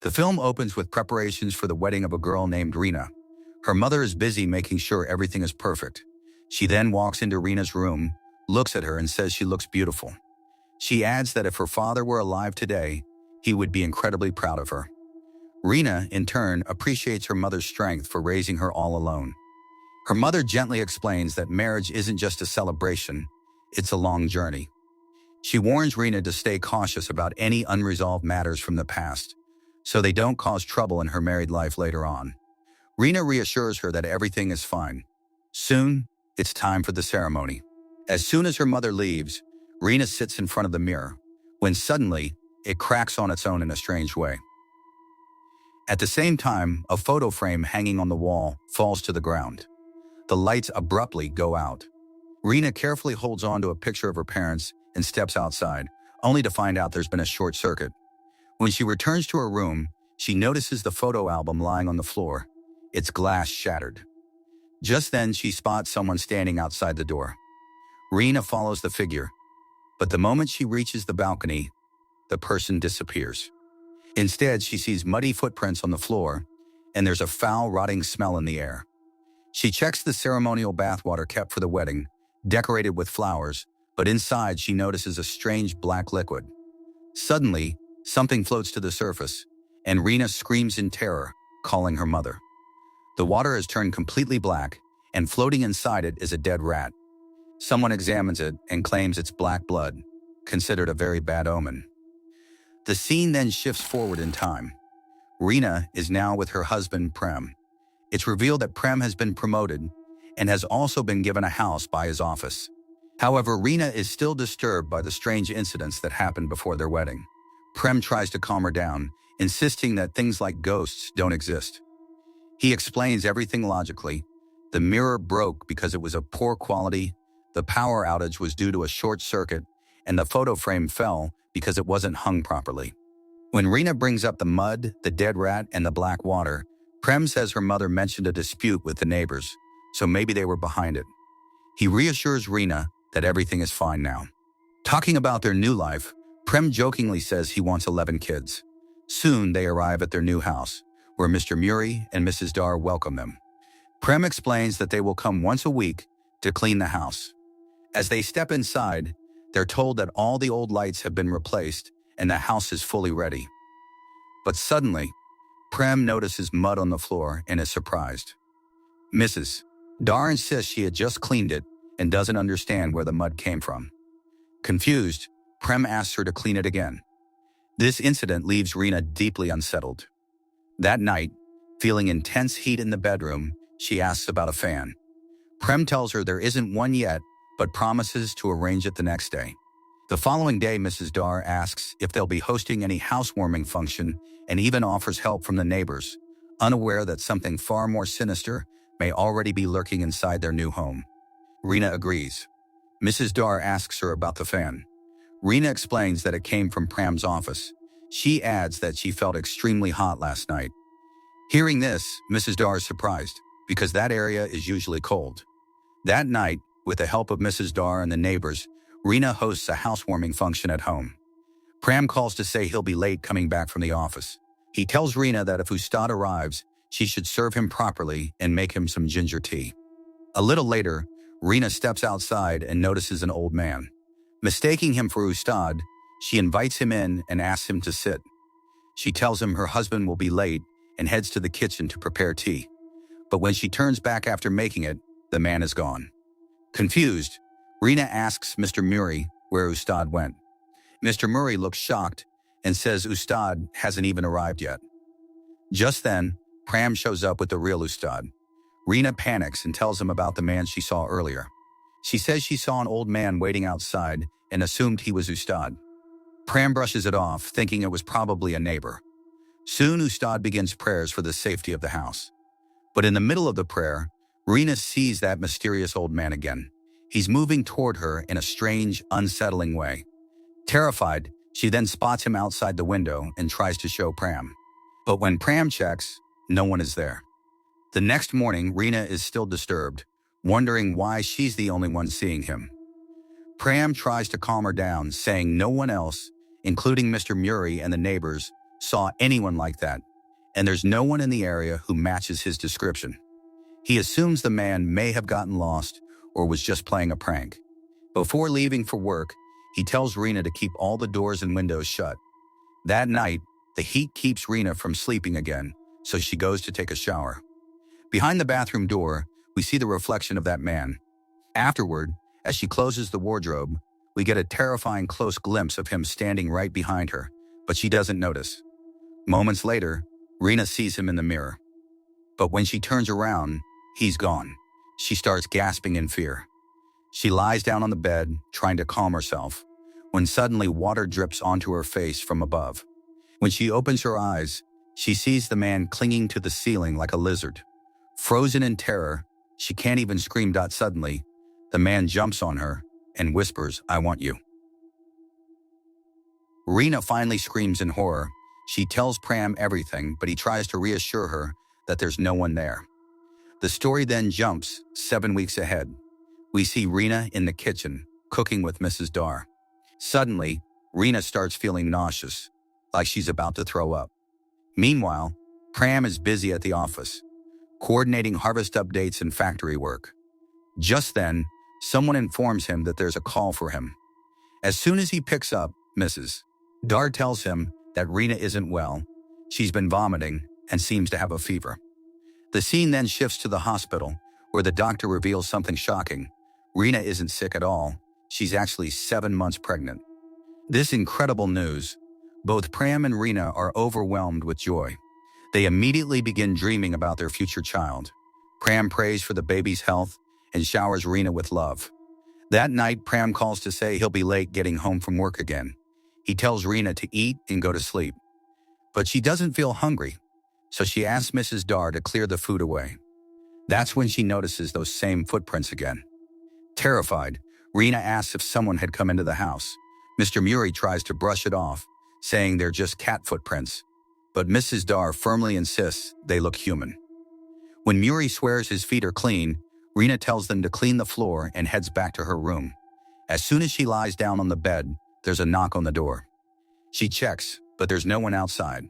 The film opens with preparations for the wedding of a girl named Rena. Her mother is busy making sure everything is perfect. She then walks into Rena's room, looks at her and says she looks beautiful. She adds that if her father were alive today, he would be incredibly proud of her. Rena, in turn, appreciates her mother's strength for raising her all alone. Her mother gently explains that marriage isn't just a celebration, it's a long journey. She warns Rena to stay cautious about any unresolved matters from the past, so they don't cause trouble in her married life later on. Rena reassures her that everything is fine. Soon, it's time for the ceremony. As soon as her mother leaves, Rena sits in front of the mirror, when suddenly, it cracks on its own in a strange way. At the same time, a photo frame hanging on the wall falls to the ground. The lights abruptly go out. Rena carefully holds on to a picture of her parents and steps outside, only to find out there's been a short circuit. When she returns to her room, she notices the photo album lying on the floor, its glass shattered. Just then, she spots someone standing outside the door. Rena follows the figure, but the moment she reaches the balcony, the person disappears. Instead, she sees muddy footprints on the floor, and there's a foul, rotting smell in the air. She checks the ceremonial bathwater kept for the wedding, decorated with flowers, but inside she notices a strange black liquid. Suddenly, something floats to the surface, and Rena screams in terror, calling her mother. The water has turned completely black, and floating inside it is a dead rat. Someone examines it and claims it's black blood, considered a very bad omen. The scene then shifts forward in time. Rena is now with her husband, Prem. It's revealed that Prem has been promoted and has also been given a house by his office. However, Rena is still disturbed by the strange incidents that happened before their wedding. Prem tries to calm her down, insisting that things like ghosts don't exist. He explains everything logically. The mirror broke because it was of poor quality, the power outage was due to a short circuit, and the photo frame fell because it wasn't hung properly. When Rena brings up the mud, the dead rat, and the black water, Prem says her mother mentioned a dispute with the neighbors, so maybe they were behind it. He reassures Rena that everything is fine now. Talking about their new life, Prem jokingly says he wants 11 kids. Soon they arrive at their new house, where Mr. Murray and Mrs. Dar welcome them. Prem explains that they will come once a week to clean the house. As they step inside, they're told that all the old lights have been replaced and the house is fully ready. But suddenly, Prem notices mud on the floor and is surprised. Mrs. Dar insists she had just cleaned it and doesn't understand where the mud came from. Confused, Prem asks her to clean it again. This incident leaves Rena deeply unsettled. That night, feeling intense heat in the bedroom, she asks about a fan. Prem tells her there isn't one yet, but promises to arrange it the next day. The following day, Mrs. Dar asks if they'll be hosting any housewarming function and even offers help from the neighbors, unaware that something far more sinister may already be lurking inside their new home. Rena agrees. Mrs. Dar asks her about the fan. Rena explains that it came from Prem's office. She adds that she felt extremely hot last night. Hearing this, Mrs. Dar is surprised, because that area is usually cold. That night, with the help of Mrs. Dar and the neighbors, Rena hosts a housewarming function at home. Prem calls to say he'll be late coming back from the office. He tells Rena that if Ustad arrives, she should serve him properly and make him some ginger tea. A little later, Rena steps outside and notices an old man. Mistaking him for Ustad, she invites him in and asks him to sit. She tells him her husband will be late and heads to the kitchen to prepare tea. But when she turns back after making it, the man is gone. Confused, Rena asks Mr. Murray where Ustad went. Mr. Murray looks shocked and says Ustad hasn't even arrived yet. Just then, Prem shows up with the real Ustad. Rena panics and tells him about the man she saw earlier. She says she saw an old man waiting outside and assumed he was Ustad. Prem brushes it off, thinking it was probably a neighbor. Soon, Ustad begins prayers for the safety of the house. But in the middle of the prayer, Rena sees that mysterious old man again. He's moving toward her in a strange, unsettling way. Terrified, she then spots him outside the window and tries to show Prem. But when Prem checks, no one is there. The next morning, Rena is still disturbed, wondering why she's the only one seeing him. Prem tries to calm her down, saying no one else, including Mr. Murray and the neighbors, saw anyone like that, and there's no one in the area who matches his description. He assumes the man may have gotten lost or was just playing a prank. Before leaving for work, he tells Rena to keep all the doors and windows shut. That night, the heat keeps Rena from sleeping again, so she goes to take a shower. Behind the bathroom door, we see the reflection of that man. Afterward, as she closes the wardrobe, we get a terrifying close glimpse of him standing right behind her, but she doesn't notice. Moments later, Rena sees him in the mirror. But when she turns around, he's gone. She starts gasping in fear. She lies down on the bed, trying to calm herself, when suddenly water drips onto her face from above. When she opens her eyes, she sees the man clinging to the ceiling like a lizard. Frozen in terror, she can't even scream. Suddenly, the man jumps on her and whispers, "I want you." Rena finally screams in horror. She tells Pram everything, but he tries to reassure her that there's no one there. The story then jumps 7 weeks ahead. We see Rena in the kitchen, cooking with Mrs. Dar. Suddenly, Rena starts feeling nauseous, like she's about to throw up. Meanwhile, Pram is busy at the office, coordinating harvest updates and factory work. Just then, someone informs him that there's a call for him. As soon as he picks up, Mrs. Dar tells him that Rena isn't well. She's been vomiting and seems to have a fever. The scene then shifts to the hospital, where the doctor reveals something shocking. Rena isn't sick at all. She's actually 7 months pregnant. This incredible news, both Pram and Rena are overwhelmed with joy. They immediately begin dreaming about their future child. Pram prays for the baby's health and showers Rena with love. That night, Pram calls to say he'll be late getting home from work again. He tells Rena to eat and go to sleep. But she doesn't feel hungry, so she asks Mrs. Dar to clear the food away. That's when she notices those same footprints again. Terrified, Rena asks if someone had come into the house. Mr. Murray tries to brush it off, saying they're just cat footprints. But Mrs. Dar firmly insists they look human. When Murray swears his feet are clean, Rena tells them to clean the floor and heads back to her room. As soon as she lies down on the bed, there's a knock on the door. She checks, but there's no one outside.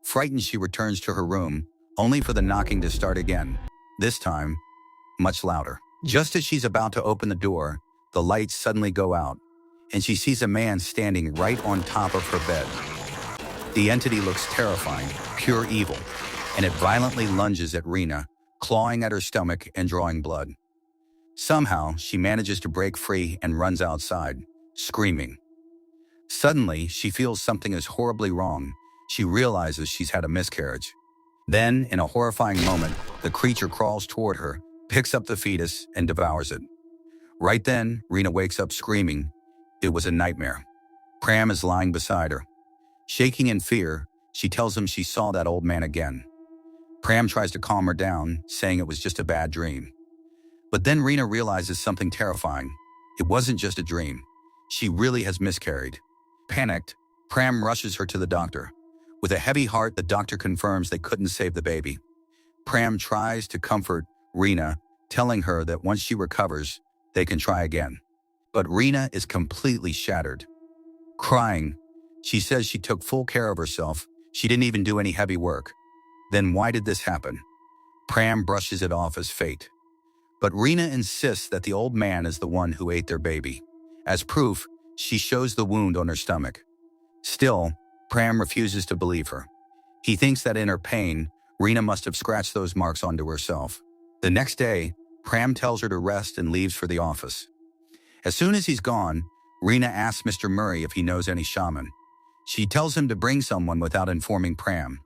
Frightened, she returns to her room, only for the knocking to start again, this time much louder. Just as she's about to open the door, the lights suddenly go out, and she sees a man standing right on top of her bed. The entity looks terrifying, pure evil, and it violently lunges at Rena, clawing at her stomach and drawing blood. Somehow, she manages to break free and runs outside, screaming. Suddenly, she feels something is horribly wrong. She realizes she's had a miscarriage. Then, in a horrifying moment, the creature crawls toward her, picks up the fetus, and devours it. Right then, Rena wakes up screaming. It was a nightmare. Pram is lying beside her. Shaking in fear, she tells him she saw that old man again. Pram tries to calm her down, saying it was just a bad dream. But then Rena realizes something terrifying. It wasn't just a dream. She really has miscarried. Panicked, Pram rushes her to the doctor. With a heavy heart, the doctor confirms they couldn't save the baby. Pram tries to comfort Rena, telling her that once she recovers, they can try again. But Rena is completely shattered. Crying, she says she took full care of herself. She didn't even do any heavy work. Then why did this happen? Pram brushes it off as fate. But Rena insists that the old man is the one who ate their baby. As proof, she shows the wound on her stomach. Still, Pram refuses to believe her. He thinks that in her pain, Rena must have scratched those marks onto herself. The next day, Pram tells her to rest and leaves for the office. As soon as he's gone, Rena asks Mr. Murray if he knows any shaman. She tells him to bring someone without informing Pram.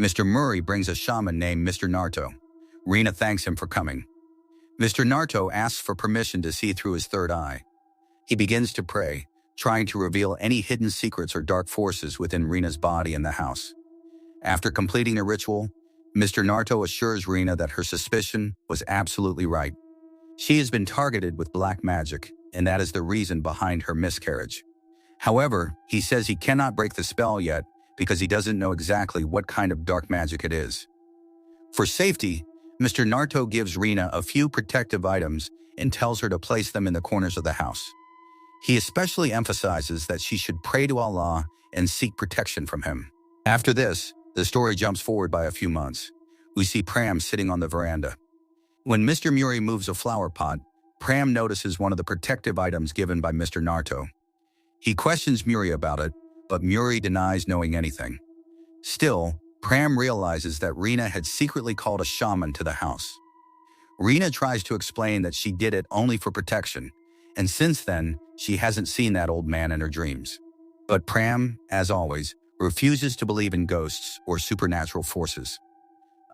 Mr. Murray brings a shaman named Mr. Narto. Rena thanks him for coming. Mr. Narto asks for permission to see through his third eye. He begins to pray, trying to reveal any hidden secrets or dark forces within Rena's body and the house. After completing the ritual, Mr. Narto assures Rena that her suspicion was absolutely right. She has been targeted with black magic, and that is the reason behind her miscarriage. However, he says he cannot break the spell yet because he doesn't know exactly what kind of dark magic it is. For safety, Mr. Narto gives Rena a few protective items and tells her to place them in the corners of the house. He especially emphasizes that she should pray to Allah and seek protection from him. After this, the story jumps forward by a few months. We see Pram sitting on the veranda. When Mr. Muri moves a flower pot, Pram notices one of the protective items given by Mr. Narto. He questions Muri about it, but Muri denies knowing anything. Still, Pram realizes that Rina had secretly called a shaman to the house. Rina tries to explain that she did it only for protection, and since then, she hasn't seen that old man in her dreams. But Pram, as always, refuses to believe in ghosts or supernatural forces.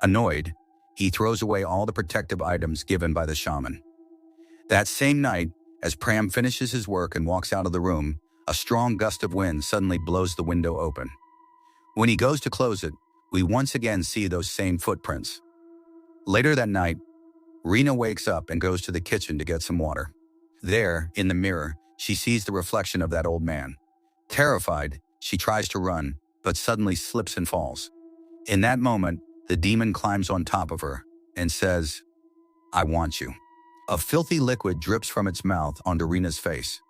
Annoyed, he throws away all the protective items given by the shaman. That same night, as Pram finishes his work and walks out of the room, a strong gust of wind suddenly blows the window open. When he goes to close it, we once again see those same footprints. Later that night, Rina wakes up and goes to the kitchen to get some water. There, in the mirror, she sees the reflection of that old man. Terrified, she tries to run, but suddenly slips and falls. In that moment, the demon climbs on top of her and says, "I want you." A filthy liquid drips from its mouth onto Rina's face.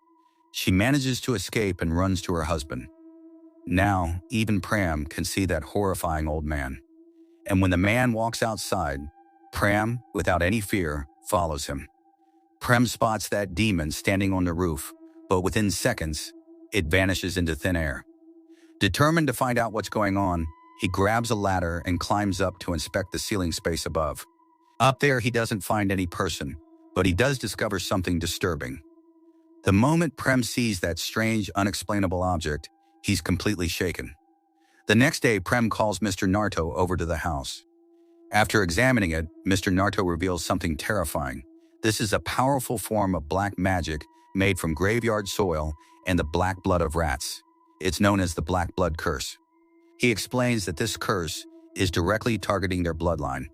She manages to escape and runs to her husband. Now, even Pram can see that horrifying old man. And when the man walks outside, Pram, without any fear, follows him. Pram spots that demon standing on the roof, but within seconds, it vanishes into thin air. Determined to find out what's going on, he grabs a ladder and climbs up to inspect the ceiling space above. Up there, he doesn't find any person, but he does discover something disturbing. The moment Prem sees that strange, unexplainable object, he's completely shaken. The next day, Prem calls Mr. Narto over to the house. After examining it, Mr. Narto reveals something terrifying. This is a powerful form of black magic made from graveyard soil and the black blood of rats. It's known as the Black Blood Curse. He explains that this curse is directly targeting their bloodline.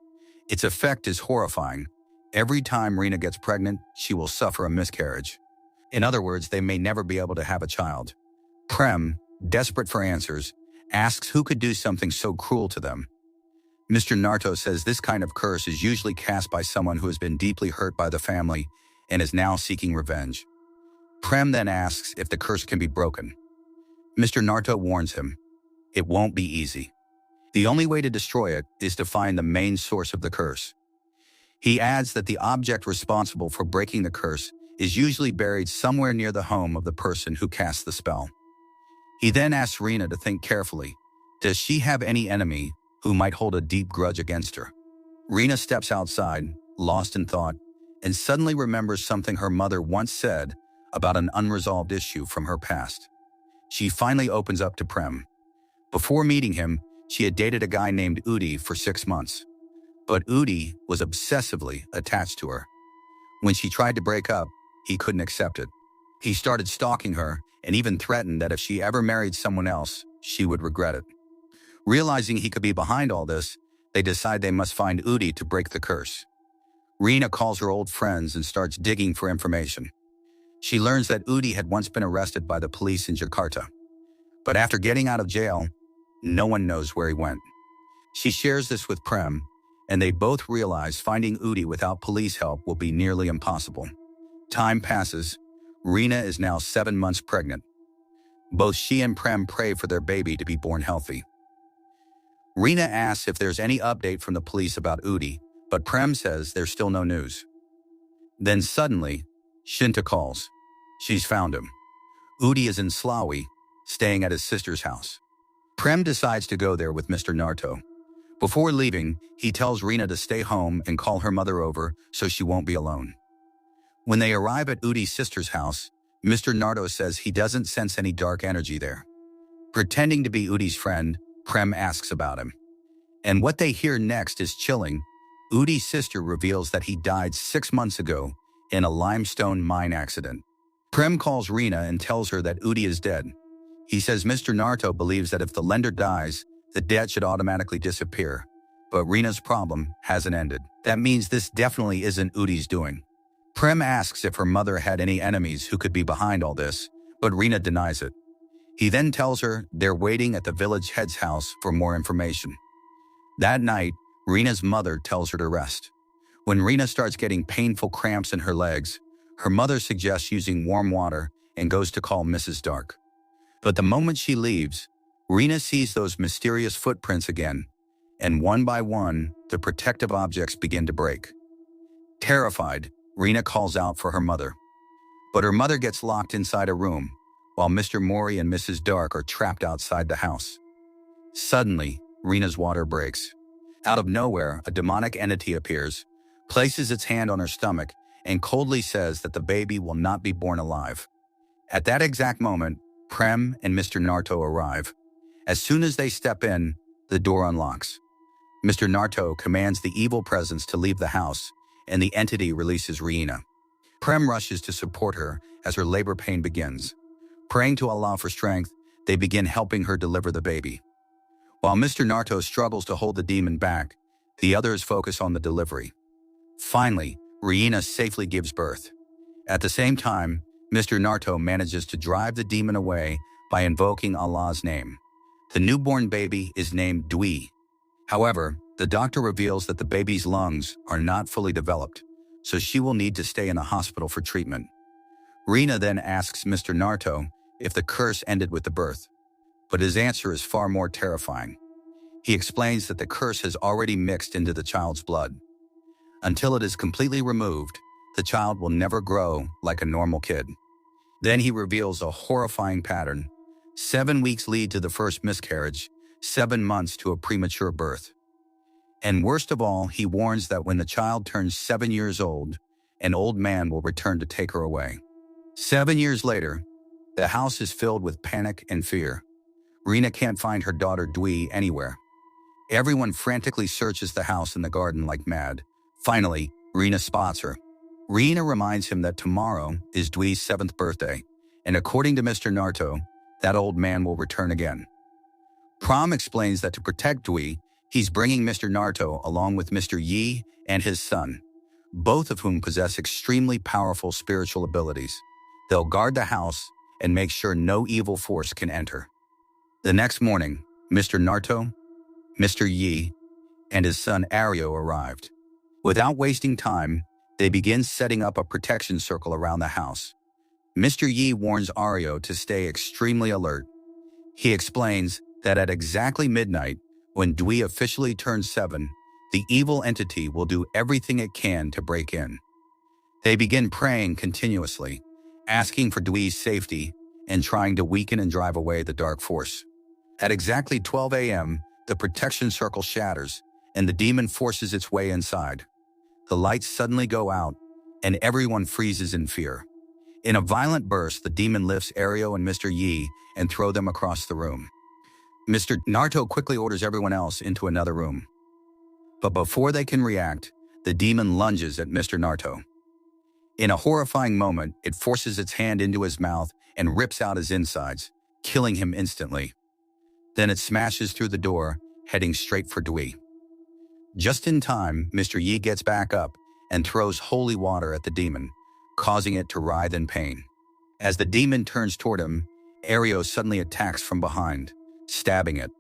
Its effect is horrifying. Every time Rina gets pregnant, she will suffer a miscarriage. In other words, they may never be able to have a child. Prem, desperate for answers, asks who could do something so cruel to them. Mr. Narto says this kind of curse is usually cast by someone who has been deeply hurt by the family and is now seeking revenge. Prem then asks if the curse can be broken. Mr. Narto warns him, it won't be easy. The only way to destroy it is to find the main source of the curse. He adds that the object responsible for breaking the curse is usually buried somewhere near the home of the person who cast the spell. He then asks Rina to think carefully. Does she have any enemy who might hold a deep grudge against her? Rina steps outside, lost in thought, and suddenly remembers something her mother once said about an unresolved issue from her past. She finally opens up to Prem. Before meeting him, she had dated a guy named Udi for 6 months. But Udi was obsessively attached to her. When she tried to break up, he couldn't accept it. He started stalking her and even threatened that if she ever married someone else, she would regret it. Realizing he could be behind all this, they decide they must find Udi to break the curse. Rina calls her old friends and starts digging for information. She learns that Udi had once been arrested by the police in Jakarta. But after getting out of jail, no one knows where he went. She shares this with Prem, and they both realize finding Udi without police help will be nearly impossible. Time passes. Rina is now 7 months pregnant. Both she and Prem pray for their baby to be born healthy. Rina asks if there's any update from the police about Udi, but Prem says there's still no news. Then suddenly, Shinta calls. She's found him. Udi is in Slawi, staying at his sister's house. Prem decides to go there with Mr. Narto. Before leaving, he tells Rina to stay home and call her mother over so she won't be alone. When they arrive at Udi's sister's house, Mr. Narto says he doesn't sense any dark energy there. Pretending to be Udi's friend, Prem asks about him. And what they hear next is chilling. Udi's sister reveals that he died 6 months ago in a limestone mine accident. Prem calls Rina and tells her that Udi is dead. He says Mr. Narto believes that if the lender dies, the debt should automatically disappear. But Rina's problem hasn't ended. That means this definitely isn't Udi's doing. Prem asks if her mother had any enemies who could be behind all this, but Rina denies it. He then tells her they're waiting at the village head's house for more information. That night, Rina's mother tells her to rest. When Rina starts getting painful cramps in her legs, her mother suggests using warm water and goes to call Mrs. Dark. But the moment she leaves, Rena sees those mysterious footprints again, and one by one, the protective objects begin to break. Terrified, Rena calls out for her mother. But her mother gets locked inside a room, while Mr. Mori and Mrs. Dark are trapped outside the house. Suddenly, Rena's water breaks. Out of nowhere, a demonic entity appears, places its hand on her stomach, and coldly says that the baby will not be born alive. At that exact moment, Prem and Mr. Narto arrive. As soon as they step in, the door unlocks. Mr. Narto commands the evil presence to leave the house, and the entity releases Rena. Prem rushes to support her as her labor pain begins. Praying to Allah for strength, they begin helping her deliver the baby. While Mr. Narto struggles to hold the demon back, the others focus on the delivery. Finally, Rena safely gives birth. At the same time, Mr. Narto manages to drive the demon away by invoking Allah's name. The newborn baby is named Dwi. However, the doctor reveals that the baby's lungs are not fully developed, so she will need to stay in a hospital for treatment. Rena then asks Mr. Narto if the curse ended with the birth, but his answer is far more terrifying. He explains that the curse has already mixed into the child's blood. Until it is completely removed, the child will never grow like a normal kid. Then he reveals a horrifying pattern. 7 weeks lead to the first miscarriage, 7 months to a premature birth. And worst of all, he warns that when the child turns 7 years old, an old man will return to take her away. 7 years later, the house is filled with panic and fear. Rena can't find her daughter Dwi anywhere. Everyone frantically searches the house and the garden like mad. Finally, Rena spots her. Rena reminds him that tomorrow is Dwi's 7th birthday, and according to Mr. Narto, that old man will return again. Prom explains that to protect Dwi, he's bringing Mr. Narto along with Mr. Yi and his son, both of whom possess extremely powerful spiritual abilities. They'll guard the house and make sure no evil force can enter. The next morning, Mr. Narto, Mr. Yi, and his son Aryo arrived. Without wasting time, they begin setting up a protection circle around the house. Mr. Yi warns Aryo to stay extremely alert. He explains that at exactly midnight, when Dwi officially turns 7, the evil entity will do everything it can to break in. They begin praying continuously, asking for Dwi's safety and trying to weaken and drive away the dark force. At exactly 12 a.m., the protection circle shatters, and the demon forces its way inside. The lights suddenly go out, and everyone freezes in fear. In a violent burst, the demon lifts Aryo and Mr. Yi and throws them across the room. Mr. Narto quickly orders everyone else into another room. But before they can react, the demon lunges at Mr. Narto. In a horrifying moment, it forces its hand into his mouth and rips out his insides, killing him instantly. Then it smashes through the door, heading straight for Dwi. Just in time, Mr. Yi gets back up and throws holy water at the demon, causing it to writhe in pain. As the demon turns toward him, Aryo suddenly attacks from behind, stabbing it.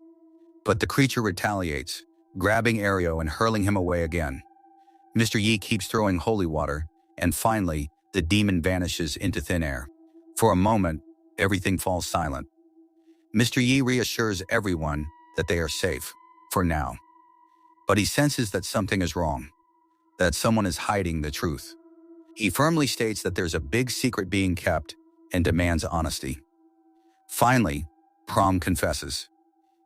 But the creature retaliates, grabbing Aryo and hurling him away again. Mr. Yi keeps throwing holy water, and finally, the demon vanishes into thin air. For a moment, everything falls silent. Mr. Yi reassures everyone that they are safe, for now. But he senses that something is wrong, that someone is hiding the truth. He firmly states that there's a big secret being kept and demands honesty. Finally, Prom confesses.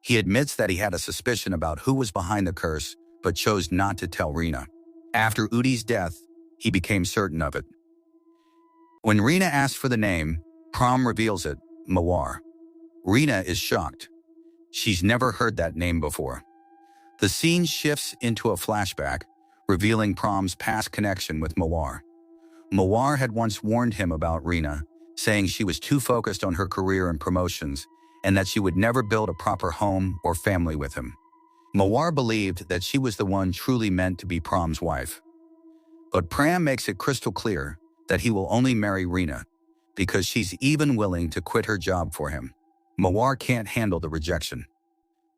He admits that he had a suspicion about who was behind the curse, but chose not to tell Rena. After Udi's death, he became certain of it. When Rena asks for the name, Prom reveals it, Mawar. Rena is shocked. She's never heard that name before. The scene shifts into a flashback, revealing Prom's past connection with Mawar. Mawar had once warned him about Rena, saying she was too focused on her career and promotions, and that she would never build a proper home or family with him. Mawar believed that she was the one truly meant to be Prom's wife. But Pram makes it crystal clear that he will only marry Rena, because she's even willing to quit her job for him. Mawar can't handle the rejection.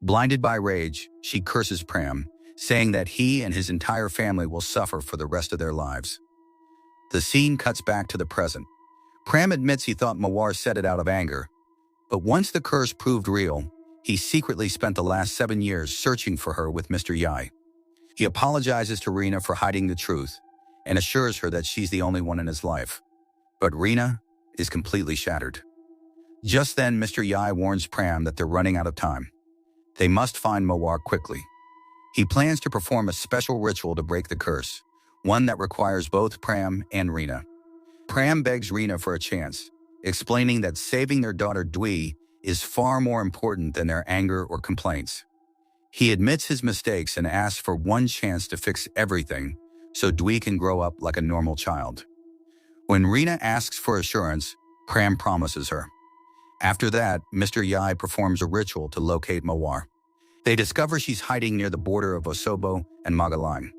Blinded by rage, she curses Pram, saying that he and his entire family will suffer for the rest of their lives. The scene cuts back to the present. Pram admits he thought Mawar said it out of anger, but once the curse proved real, he secretly spent the last 7 years searching for her with Mr. Yai. He apologizes to Rena for hiding the truth and assures her that she's the only one in his life. But Rena is completely shattered. Just then, Mr. Yai warns Pram that they're running out of time. They must find Mawar quickly. He plans to perform a special ritual to break the curse, one that requires both Pram and Rena. Pram begs Rena for a chance, explaining that saving their daughter Dwi is far more important than their anger or complaints. He admits his mistakes and asks for one chance to fix everything so Dwi can grow up like a normal child. When Rena asks for assurance, Pram promises her. After that, Mr. Yai performs a ritual to locate Mawar. They discover she's hiding near the border of Osobo and Magalang.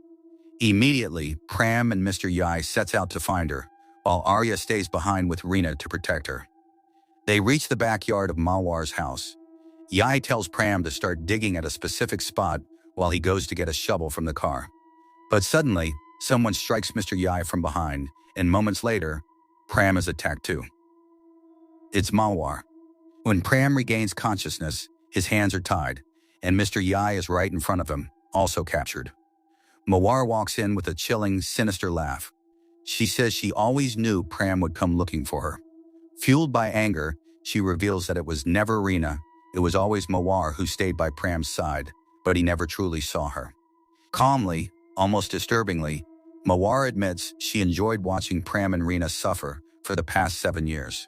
Immediately, Pram and Mr. Yai sets out to find her, while Arya stays behind with Rena to protect her. They reach the backyard of Mawar's house. Yai tells Pram to start digging at a specific spot while he goes to get a shovel from the car. But suddenly, someone strikes Mr. Yai from behind, and moments later, Pram is attacked too. It's Mawar. When Pram regains consciousness, his hands are tied, and Mr. Yai is right in front of him, also captured. Mawar walks in with a chilling, sinister laugh. She says she always knew Pram would come looking for her. Fueled by anger, she reveals that it was never Rena, it was always Mawar who stayed by Pram's side, but he never truly saw her. Calmly, almost disturbingly, Mawar admits she enjoyed watching Pram and Rena suffer for the past 7 years.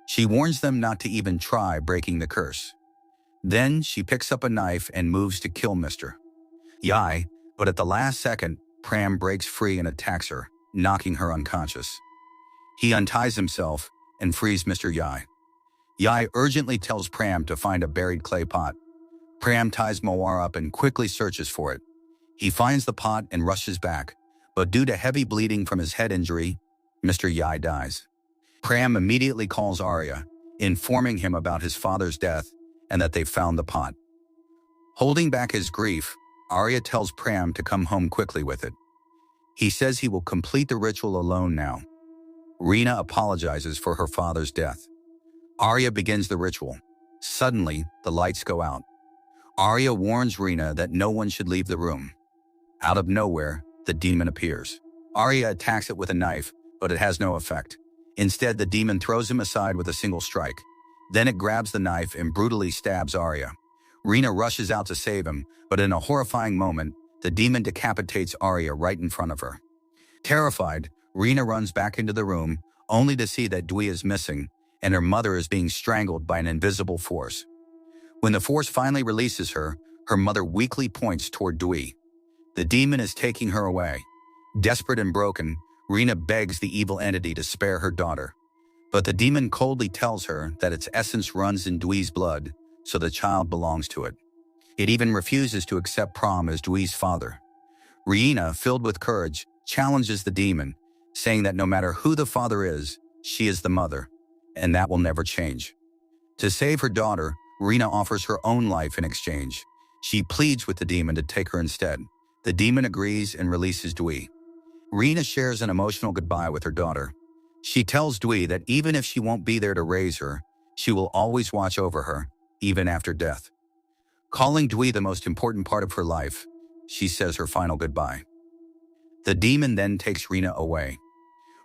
She warns them not to even try breaking the curse. Then she picks up a knife and moves to kill Mr. Yai, but at the last second, Pram breaks free and attacks her, knocking her unconscious. He unties himself and frees Mr. Yai. Yai urgently tells Pram to find a buried clay pot. Pram ties Mawar up and quickly searches for it. He finds the pot and rushes back, but due to heavy bleeding from his head injury, Mr. Yai dies. Pram immediately calls Arya, informing him about his father's death and that they've found the pot. Holding back his grief, Arya tells Pram to come home quickly with it. He says he will complete the ritual alone now. Rena apologizes for her father's death. Arya begins the ritual. Suddenly, the lights go out. Arya warns Rena that no one should leave the room. Out of nowhere, the demon appears. Arya attacks it with a knife, but it has no effect. Instead, the demon throws him aside with a single strike. Then it grabs the knife and brutally stabs Arya. Rena rushes out to save him, but in a horrifying moment, the demon decapitates Arya right in front of her. Terrified, Rena runs back into the room, only to see that Dwi is missing, and her mother is being strangled by an invisible force. When the force finally releases her, her mother weakly points toward Dwi. The demon is taking her away. Desperate and broken, Rena begs the evil entity to spare her daughter. But the demon coldly tells her that its essence runs in Dwi's blood, so the child belongs to it. It even refuses to accept Pram as Dwi's father. Rena, filled with courage, challenges the demon, saying that no matter who the father is, she is the mother, and that will never change. To save her daughter, Rena offers her own life in exchange. She pleads with the demon to take her instead. The demon agrees and releases Dwi. Rena shares an emotional goodbye with her daughter. She tells Dwi that even if she won't be there to raise her, she will always watch over her, even after death. Calling Dwi the most important part of her life, she says her final goodbye. The demon then takes Rena away.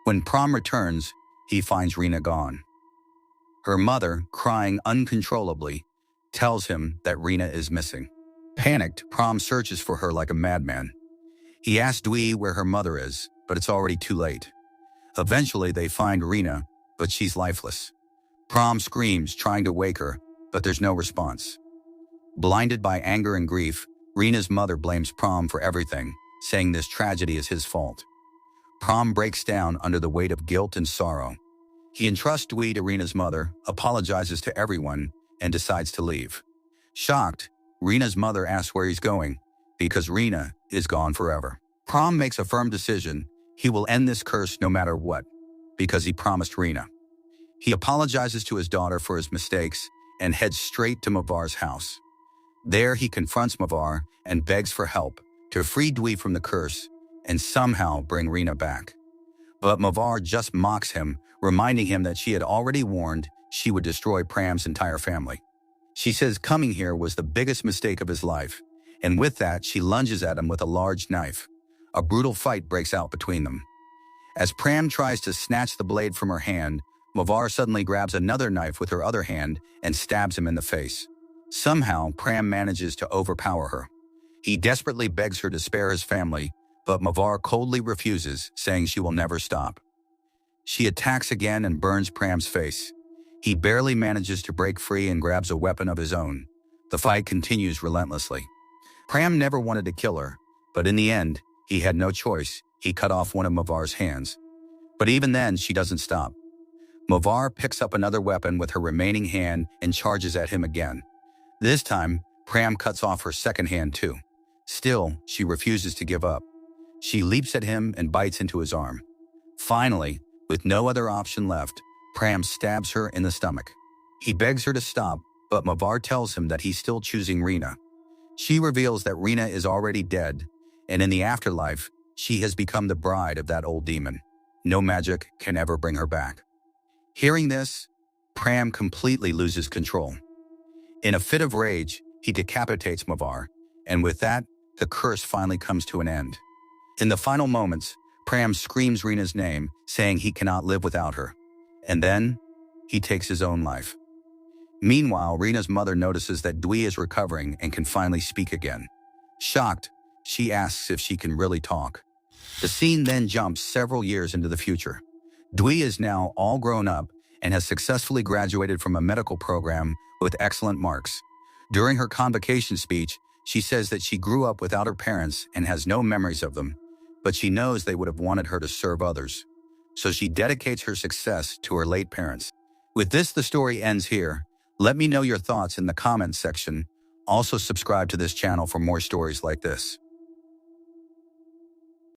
When Pram returns, he finds Rena gone. Her mother, crying uncontrollably, tells him that Rena is missing. Panicked, Pram searches for her like a madman. He asks Dwi where her mother is, but it's already too late. Eventually, they find Rena, but she's lifeless. Pram screams, trying to wake her, but there's no response. Blinded by anger and grief, Rena's mother blames Pram for everything, saying this tragedy is his fault. Pram breaks down under the weight of guilt and sorrow. He entrusts Dwi to Rena's mother, apologizes to everyone, and decides to leave. Shocked, Rena's mother asks where he's going, because Rena is gone forever. Pram makes a firm decision. He will end this curse no matter what, because he promised Rena. He apologizes to his daughter for his mistakes and heads straight to Mavar's house. There he confronts Mavar and begs for help to free Dwi from the curse and somehow bring Rena back. But Mavar just mocks him, reminding him that she had already warned she would destroy Pram's entire family. She says coming here was the biggest mistake of his life, and with that, she lunges at him with a large knife. A brutal fight breaks out between them. As Pram tries to snatch the blade from her hand, Mavar suddenly grabs another knife with her other hand and stabs him in the face. Somehow, Pram manages to overpower her. He desperately begs her to spare his family, but Mavar coldly refuses, saying she will never stop. She attacks again and burns Pram's face. He barely manages to break free and grabs a weapon of his own. The fight continues relentlessly. Pram never wanted to kill her, but in the end, he had no choice. He cut off one of Mavar's hands. But even then, she doesn't stop. Mavar picks up another weapon with her remaining hand and charges at him again. This time, Pram cuts off her second hand too. Still, she refuses to give up. She leaps at him and bites into his arm. Finally, with no other option left, Pram stabs her in the stomach. He begs her to stop, but Mavar tells him that he's still choosing Rena. She reveals that Rena is already dead, and in the afterlife, she has become the bride of that old demon. No magic can ever bring her back. Hearing this, Pram completely loses control. In a fit of rage, he decapitates Mavar, and with that, the curse finally comes to an end. In the final moments, Pram screams Rena's name, saying he cannot live without her. And then, he takes his own life. Meanwhile, Rena's mother notices that Dwi is recovering and can finally speak again. Shocked, she asks if she can really talk. The scene then jumps several years into the future. Dwi is now all grown up and has successfully graduated from a medical program with excellent marks. During her convocation speech, she says that she grew up without her parents and has no memories of them, but she knows they would have wanted her to serve others. So she dedicates her success to her late parents. With this, the story ends here. Let me know your thoughts in the comments section. Also subscribe to this channel for more stories like this.